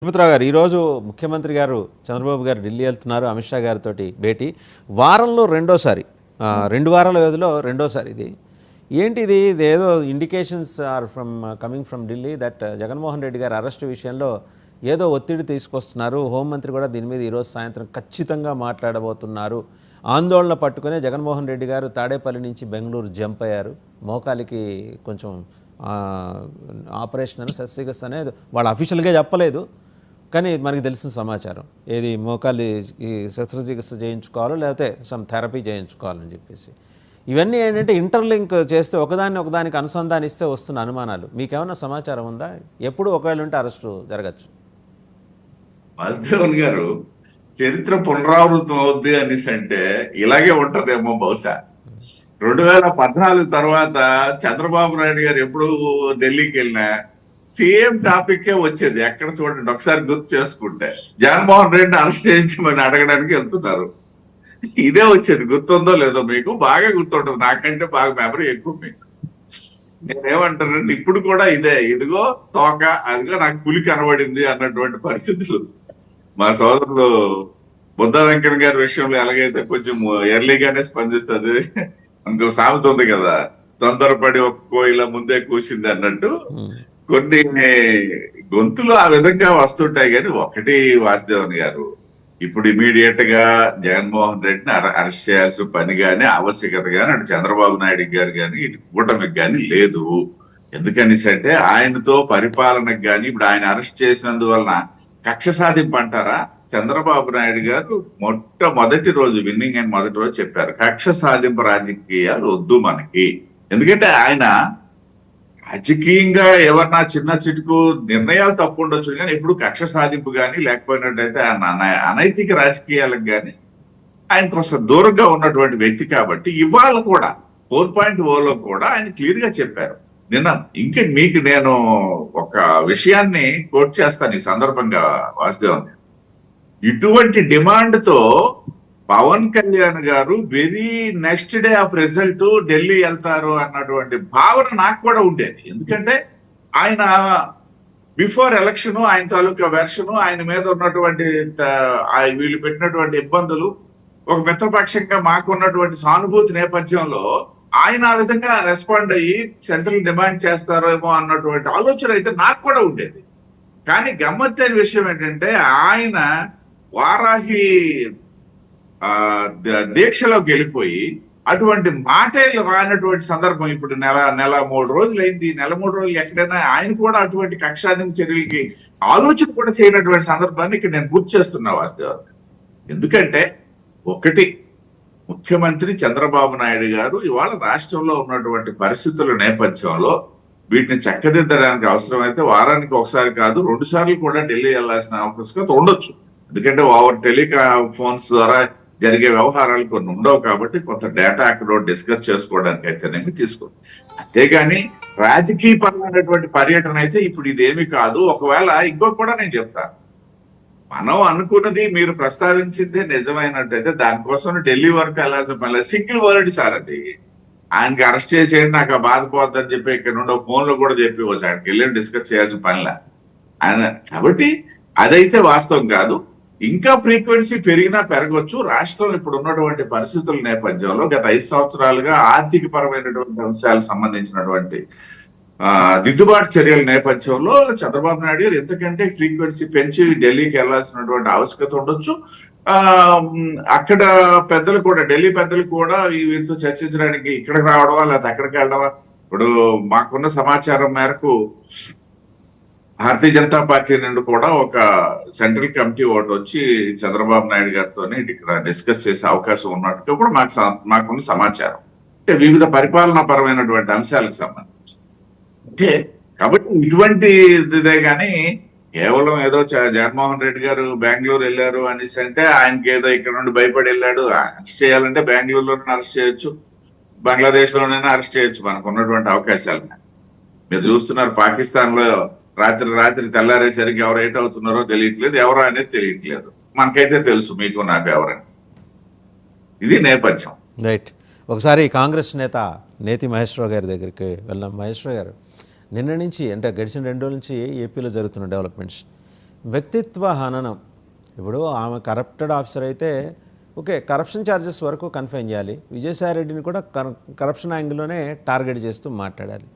తిరుపతిరావు గారు, ఈరోజు ముఖ్యమంత్రి గారు చంద్రబాబు గారు ఢిల్లీ వెళ్తున్నారు. అమిత్ షా గారితో భేటీ వారంలో రెండోసారి, 2 వారాల వ్యవధిలో రెండోసారి. ఇది ఏదో indications are coming from Delhi that Jaganmohan Reddy garu arrest విషయంలో ఏదో ఒత్తిడి తీసుకొస్తున్నారు. హోంమంత్రి కూడా దీని మీద ఈరోజు సాయంత్రం ఖచ్చితంగా మాట్లాడబోతున్నారు. ఆందోళన పట్టుకునే జగన్మోహన్ రెడ్డి గారు తాడేపల్లి నుంచి బెంగళూరు జంప్ అయ్యారు. మోకాలికి కొంచెం ఆపరేషన్ శస్త్రచికిత్స అనేది వాళ్ళు అఫీషియల్గా చెప్పలేదు, కానీ మనకి తెలిసిన సమాచారం. ఏది మోకాలి శస్త్రచికిత్స చేయించుకోవాలో లేకపోతే సమ్ థెరపీ చేయించుకోవాలని చెప్పేసి. ఇవన్నీ ఏంటంటే ఇంటర్లింక్ చేస్తే ఒకదానికి అనుసంధానిస్తే వస్తున్న అనుమానాలు. మీకేమైనా సమాచారం ఉందా? ఎప్పుడు ఒకవేళ ఉంటే అరెస్టు జరగచ్చు? వాసుదేవన్ గారు, చరిత్ర పునరావృతం అవుద్ది అనేసి అంటే ఇలాగే ఉంటదేమో బహుశా. 2014 తర్వాత చంద్రబాబు నాయుడు గారు ఎప్పుడు ఢిల్లీకి వెళ్ళినా సేమ్ టాపిక్ వచ్చేది. ఎక్కడ చూడండి, ఒకసారి గుర్తు చేసుకుంటే జగన్మోహన్ రెడ్డిని అరెస్ట్ చేయించమని అడగడానికి వెళ్తున్నారు. ఇదే వచ్చేది. గుర్తుందో లేదో మీకు? బాగా గుర్తుంటది, నాకంటే బాగా మెమరీ ఎక్కువ మీకు. నేనేమంటానంటే ఇప్పుడు కూడా ఇదే, ఇదిగో తోక, అదిగో నాకు పులి కనబడింది అన్నటువంటి పరిస్థితులు. మా సోదరులు బుద్ధ వెంకన్న గారి విషయంలో ఎలాగైతే కొంచెం ఎర్లీగానే స్పందిస్తుంది, మనకు సామెత ఉంది కదా, తొందరపడి ఒక్కో ఇలా ముందే కూసింది అన్నట్టు. కొన్ని గొంతులు ఆ విధంగా వస్తుంటాయి. కానీ ఒకటి వాసుదేవన్ గారు, ఇప్పుడు ఇమీడియట్ గా జగన్మోహన్ రెడ్డిని అరెస్ట్ చేయాల్సిన పని గానీ ఆవశ్యకత గానీ అటు చంద్రబాబు నాయుడు గారు కానీ ఇటు కూటమికి కానీ లేదు. ఎందుకనేసి అంటే ఆయనతో పరిపాలనకు కానీ ఇప్పుడు ఆయన అరెస్ట్ చేసినందువలన కక్ష సాధింపు అంటారా? చంద్రబాబు నాయుడు గారు మొట్టమొదటి రోజు, విన్నింగ్ అని మొదటి రోజు చెప్పారు, కక్ష సాధింపు రాజకీయాలు వద్దు మనకి. ఎందుకంటే ఆయన రాజకీయంగా ఎవరన్నా చిన్న చిటుకు నిర్ణయాలు తప్పు ఉండొచ్చు, కానీ ఎప్పుడు కక్ష సాధింపు కానీ లేకపోయినట్టయితే అనైతిక రాజకీయాలకు కానీ ఆయన కొంచెం దూరంగా ఉన్నటువంటి వ్యక్తి. కాబట్టి ఇవాళ కూడా 4.0లో కూడా ఆయన క్లియర్ గా చెప్పారు. నిన్న ఇంకా మీకు నేను ఒక విషయాన్ని కోట్ చేస్తాను ఈ సందర్భంగా వాసుదేవన్. ఇటువంటి డిమాండ్ తో పవన్ కళ్యాణ్ గారు very next day of result Delhi వెళ్తారు అన్నటువంటి భావన నాకు కూడా ఉండేది. ఎందుకంటే ఆయన బిఫోర్ ఎలక్షన్ ఆయన తాలూకా వెర్షన్, ఆయన మీద ఉన్నటువంటి వీళ్ళు పెట్టినటువంటి ఇబ్బందులు, ఒక మిత్రపక్షంగా మాకున్నటువంటి సానుభూతి నేపథ్యంలో ఆయన ఆ విధంగా రెస్పాండ్ అయ్యి సెంట్రల్ డిమాండ్ చేస్తారేమో అన్నటువంటి ఆలోచన అయితే నాకు కూడా ఉండేది. కానీ గమ్మత్తైన విషయం ఏంటంటే ఆయన వారాహి దీక్షలోకి వెళ్ళిపోయి అటువంటి మాటలు రానటువంటి సందర్భం. ఇప్పుడు నెల 3 రోజులు అయింది. నెల 3 రోజులు ఎక్కడైనా ఆయన కూడా అటువంటి కక్షాదింపు చర్యలకి ఆలోచన కూడా చేయనటువంటి సందర్భాన్ని ఇక్కడ నేను గుర్తు చేస్తున్నా వాస్తవం. ఎందుకంటే ఒకటి, ముఖ్యమంత్రి చంద్రబాబు నాయుడు గారు ఇవాళ రాష్ట్రంలో ఉన్నటువంటి పరిస్థితుల నేపథ్యంలో వీటిని చక్కదిద్దడానికి అవసరమైతే వారానికి ఒకసారి కాదు 2 సార్లు కూడా ఢిల్లీ వెళ్లాల్సిన అవకాశం ఉండొచ్చు. ఎందుకంటే ఓవర్ టెలిఫోన్స్ ద్వారా జరిగే వ్యవహారాలు కొన్ని ఉండవు కాబట్టి కొంత డేటా అక్కడ డిస్కస్ చేసుకోవడానికి అయితేనేమి తీసుకోండి. అంతేగాని రాజకీయ పరమైనటువంటి పర్యటన అయితే ఇప్పుడు ఇదేమి కాదు. ఒకవేళ ఇంకో కూడా నేను చెప్తాను, మనం అనుకున్నది మీరు ప్రస్తావించింది నిజమైనట్టయితే దానికోసం ఢిల్లీ వరకు వెళ్ళాల్సిన పని సింగిల్ వర్డ్ సార్. అది ఆయనకి అరెస్ట్ చేసేయండి, నాకు ఆ బాధపోద్దని చెప్పి ఇక్కడ నుండి ఫోన్ లో కూడా చెప్పవచ్చు, ఆయనకి వెళ్ళి డిస్కస్ చేయాల్సిన పనిలా ఆయన. కాబట్టి అదైతే వాస్తవం కాదు. ఇంకా ఫ్రీక్వెన్సీ పెరిగినా పెరగొచ్చు. రాష్ట్రం ఇప్పుడు ఉన్నటువంటి పరిస్థితుల నేపథ్యంలో గత 5 సంవత్సరాలుగా ఆర్థిక పరమైనటువంటి అంశాలకు సంబంధించినటువంటి దిద్దుబాటు చర్యల నేపథ్యంలో చంద్రబాబు నాయుడు గారు ఎంతకంటే ఫ్రీక్వెన్సీ పెంచి ఢిల్లీకి వెళ్లాల్సినటువంటి ఆవశ్యకత ఉండొచ్చు. అక్కడ పెద్దలు కూడా, ఢిల్లీ పెద్దలు కూడా వీటితో చర్చించడానికి ఇక్కడికి రావడమా లేకపోతే అక్కడికి వెళ్ళడమా. ఇప్పుడు మాకున్న సమాచారం మేరకు భారతీయ జనతా పార్టీ నుండి కూడా ఒక సెంట్రల్ కమిటీ ఒకటి వచ్చి చంద్రబాబు నాయుడు గారితో ఇక్కడ డిస్కస్ చేసే అవకాశం ఉన్నట్టుగా కూడా మాకున్న సమాచారం. అంటే వివిధ పరిపాలనా పరమైనటువంటి అంశాలకు సంబంధించి. అంటే కాబట్టి ఇటువంటి ఇదే కానీ కేవలం ఏదో జగన్మోహన్ రెడ్డి గారు బెంగళూరు వెళ్ళారు అనేసి అంటే ఆయనకి ఏదో ఇక్కడ నుండి భయపడి వెళ్ళాడు. అరెస్ట్ చేయాలంటే బెంగళూరులోనే అరెస్ట్ చేయొచ్చు, బంగ్లాదేశ్ లోనైనా అరెస్ట్ చేయొచ్చు మనకు ఉన్నటువంటి అవకాశాలు. మీరు చూస్తున్నారు, పాకిస్తాన్ లో రాత్రి తెల్లారేసరికి ఎవరు ఏట్ అవుతున్నారో తెలియట్లేదు, ఎవరో అనేది తెలియట్లేదు. మనకైతే తెలుసు, మీకు నాకు ఎవరని. ఇది నేపథ్యం. రైట్. ఒకసారి కాంగ్రెస్ నేత నేతి మహేశ్వరరావు గారి దగ్గరికి వెళ్ళాం. మహేశ్వరరావు గారు, నిన్న నుంచి అంటే గడిచిన 2 రోజుల నుంచి ఏపీలో జరుగుతున్న డెవలప్మెంట్స్ వ్యక్తిత్వ హననం. ఇప్పుడు ఆమె కరప్టెడ్ ఆఫీసర్ అయితే ఓకే, కరప్షన్ ఛార్జెస్ వరకు కన్ఫైన్ చేయాలి. విజయసాయి రెడ్డిని కూడా కరప్షన్ యాంగిల్లోనే టార్గెట్ చేస్తూ మాట్లాడాలి.